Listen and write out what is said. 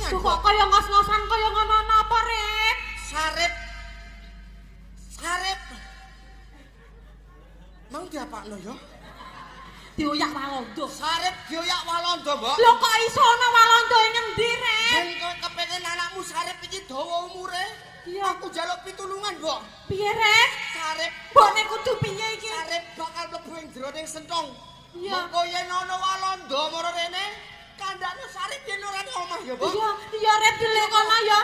pitulungan. Kok kaya ngos-ngosan kaya ngono apa, Rep? Sarep. Mang diapakno ya? Dioyak Walanda. Sarep dioyak Walanda, Mbok. Lho kok iso ana Walanda ing endi, Rep? Ben kowe kepengin anakmu Sarep iki dawa umure. Iya. Aku njaluk pitulungan, Mbok. Piye, Rep? Sarep Mbokne kudu piye iki? Sarep bakal mlebu ing jroning sentong. Iya. Mengko yen ana Walanda mara rene, kandhane Sarep yen ora ana omah ya, Mbok. Iya, Rep dilek kono ya,